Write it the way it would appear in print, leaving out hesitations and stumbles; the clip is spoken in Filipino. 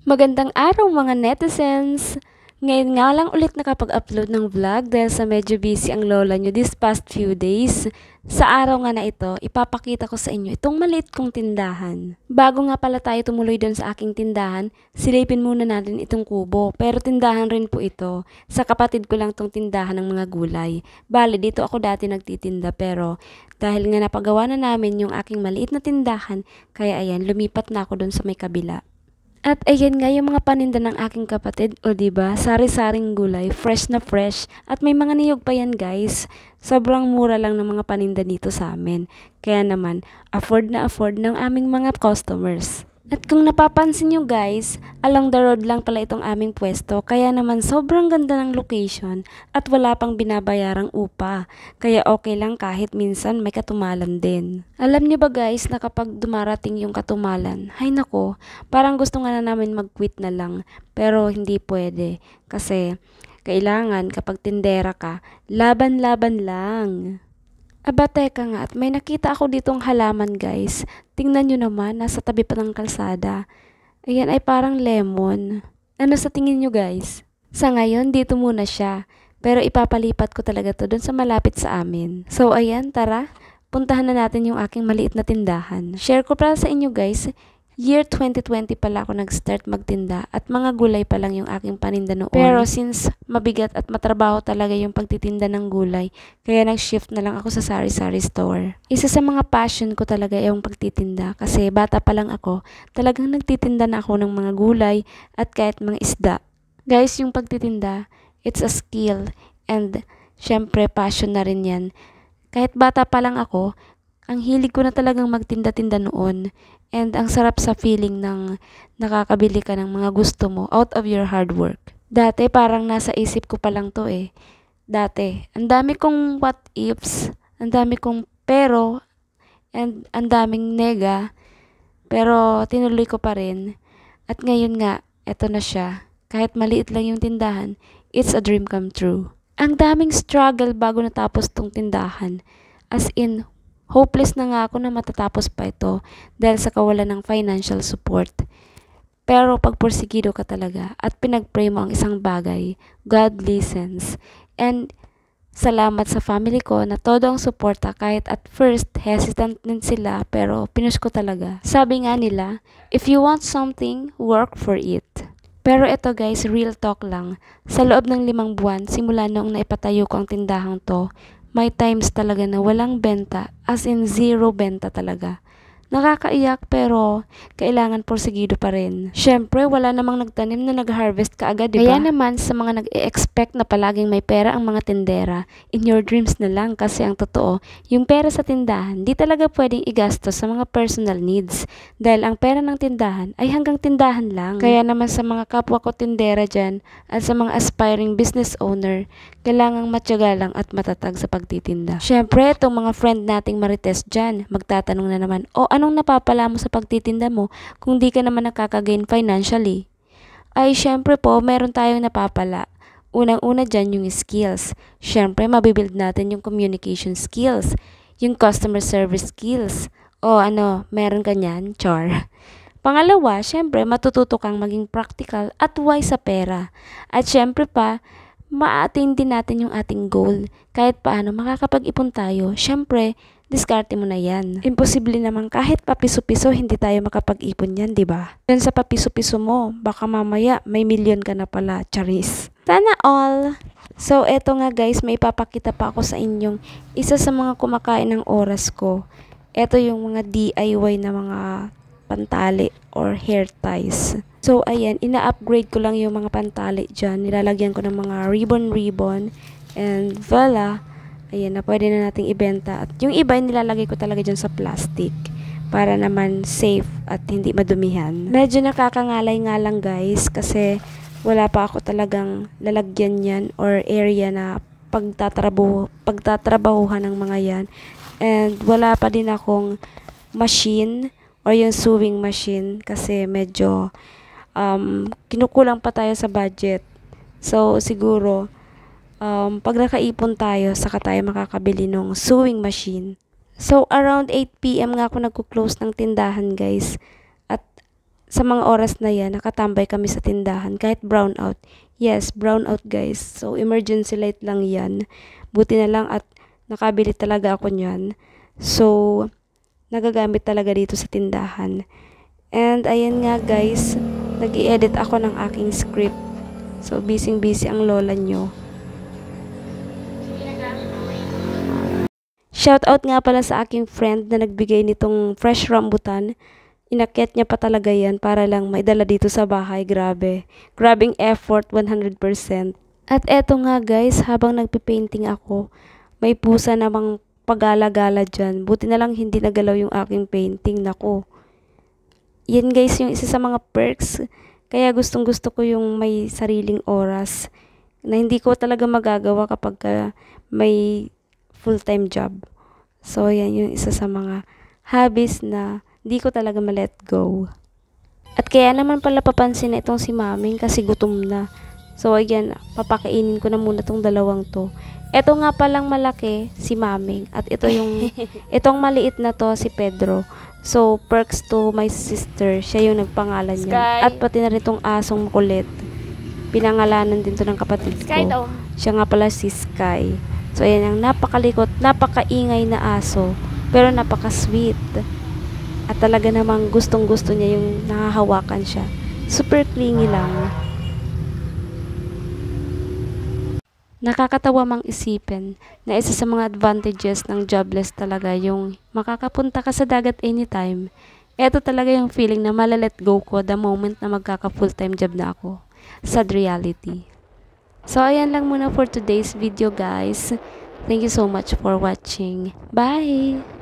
Magandang araw mga netizens! Ngayon nga lang ulit nakapag-upload ng vlog dahil sa medyo busy ang lola nyo this past few days. Sa araw nga na ito, ipapakita ko sa inyo itong maliit kong tindahan. Bago nga pala tayo tumuloy doon sa aking tindahan, silipin muna natin itong kubo. Pero tindahan rin po ito. Sa kapatid ko lang itong tindahan ng mga gulay. Bale, dito ako dati nagtitinda pero dahil nga napagawa na namin yung aking maliit na tindahan, kaya ayan, lumipat na ako doon sa may kabila. At ayan nga yung mga paninda ng aking kapatid, o diba, sari-saring gulay, fresh na fresh, at may mga niyog pa yan guys. Sobrang mura lang ng mga paninda dito sa amin. Kaya naman, afford na afford ng aming mga customers. At kung napapansin nyo guys, along the road lang pala itong aming pwesto, kaya naman sobrang ganda ng location at wala pang binabayarang upa. Kaya okay lang kahit minsan may katumalan din. Alam nyo ba guys na kapag dumarating yung katumalan, hay nako, parang gusto nga na namin mag-quit na lang, pero hindi pwede. Kasi kailangan kapag tindera ka, laban-laban lang. Aba, teka nga, at may nakita ako ditong halaman guys. Tingnan nyo naman, nasa tabi pa ng kalsada. Ayan ay parang lemon. Ano sa tingin nyo guys? Sa ngayon, dito muna siya. Pero ipapalipat ko talaga to dun sa malapit sa amin. So ayan, tara. Puntahan na natin yung aking maliit na tindahan. Share ko para sa inyo guys. Year 2020 pala ako nag-start magtinda at mga gulay pa lang yung aking paninda noon. Pero since mabigat at matrabaho talaga yung pagtitinda ng gulay, kaya nag-shift na lang ako sa sari-sari store. Isa sa mga passion ko talaga yung pagtitinda kasi bata pa lang ako, talagang nagtitinda na ako ng mga gulay at kahit mga isda. Guys, yung pagtitinda, it's a skill and syempre passion na rin yan. Kahit bata pa lang ako, ang hilig ko na talagang magtinda-tinda noon. And ang sarap sa feeling ng nakakabili ka ng mga gusto mo out of your hard work. Dati parang nasa isip ko pa lang to eh. Dati, ang dami kong what ifs, ang dami kong pero, and ang daming nega. Pero tinuloy ko pa rin. At ngayon nga, eto na siya. Kahit maliit lang yung tindahan, it's a dream come true. Ang daming struggle bago natapos tong tindahan. As in, hopeless na nga ako na matatapos pa ito dahil sa kawalan ng financial support. Pero pag porsigido ka talaga at pinag-pray mo ang isang bagay, God listens. And salamat sa family ko na todo ang suporta kahit at first hesitant din sila pero pinush ko talaga. Sabi nga nila, if you want something, work for it. Pero ito guys, real talk lang. Sa loob ng 5 buwan, simula noong naipatayo ko ang tindahang to, may times talaga na walang benta, as in zero benta talaga. Nakakaiyak pero kailangan porsigido pa rin. Syempre, wala namang nagtanim na nag-harvest ka agad, diba? Kaya naman sa mga nag-e-expect na palaging may pera ang mga tindera, in your dreams na lang kasi ang totoo, yung pera sa tindahan, di talaga pwedeng igastos sa mga personal needs. Dahil ang pera ng tindahan ay hanggang tindahan lang. Kaya naman sa mga kapwa ko tindera dyan at sa mga aspiring business owner, kailangang matyaga lang at matatag sa pagtitinda. Syempre, itong mga friend nating marites dyan, magtatanong na naman, o anong napapala mo sa pagtitinda mo kung di ka naman nakakagain financially? Ay, syempre po, meron tayong napapala. Unang-una dyan yung skills. Syempre, mabibuild natin yung communication skills, yung customer service skills. O ano, meron ka niyan, char. Pangalawa, syempre, matututo kang maging practical at wise sa pera. At syempre pa, ma-attain din natin yung ating goal. Kahit paano makakapag-ipon tayo, syempre, diskarte mo na yan. Imposible naman kahit papiso-piso hindi tayo makapag-ipon yan, di ba? Yan sa papiso-piso mo, baka mamaya may milyon ka na pala, charis. Sana all! So, eto nga guys, may ipapakita pa ako sa inyong isa sa mga kumakain ng oras ko. Eto yung mga DIY na mga pantali or hair ties. So, ayan, ina-upgrade ko lang yung mga pantali dyan. Nilalagyan ko ng mga ribbon and voila, ayan na, pwede na nating ibenta. At yung iba, nilalagay ko talaga dyan sa plastic para naman safe at hindi madumihan. Medyo nakakangalay nga lang guys kasi wala pa ako talagang lalagyan yan or area na pagtatrabahuhan ng mga yan. And wala pa din akong machine or yung sewing machine kasi medyo kinukulang pa tayo sa budget. So siguro pag nakaipon tayo, saka tayo makakabili ng sewing machine. So, around 8 PM nga ako nagko-close ng tindahan, guys. At sa mga oras na yan, nakatambay kami sa tindahan kahit brown out. Yes, brown out guys. So, emergency light lang yan. Buti na lang at nakabili talaga ako niyan. So, nagagamit talaga dito sa tindahan. And, ayan nga guys, nag-i-edit ako ng aking script. So, busy-busy ang lola nyo. Shoutout nga pala sa aking friend na nagbigay nitong fresh rambutan. Inakyat niya pa talaga yan para lang maidala dito sa bahay. Grabe. Grabing effort, 100%. At eto nga guys, habang nagpipainting ako, may pusa namang pagala-gala dyan. Buti na lang hindi nagalaw yung aking painting. Nako. Yan guys yung isa sa mga perks. Kaya gustong gusto ko yung may sariling oras. Na hindi ko talaga magagawa kapag may full-time job. So yan yung isa sa mga hobbies na di ko talaga ma-let go. At kaya naman pala papansin na itong si Maming kasi gutom na. So again, papakainin ko na muna itong dalawang to. Ito nga palang malaki, si Maming. At ito yung, itong maliit na to, si Pedro. So, perks to my sister. Siya yung nagpangalan niya. At pati na rin itong asong makulit. Pinangalanan din to ng kapatid ko. Siya nga pala si Sky. So ayan, ang napakalikot, napakaingay na aso. Pero napaka-sweet. At talaga namang gustong-gusto niya yung nahahawakan siya. Super clingy lang. Nakakatawa mang isipin na isa sa mga advantages ng jobless talaga yung makakapunta ka sa dagat anytime. Ito talaga yung feeling na malalet go ko the moment na magkaka full-time job na ako. Sad reality. So ayan lang muna for today's video guys. Thank you so much for watching. Bye!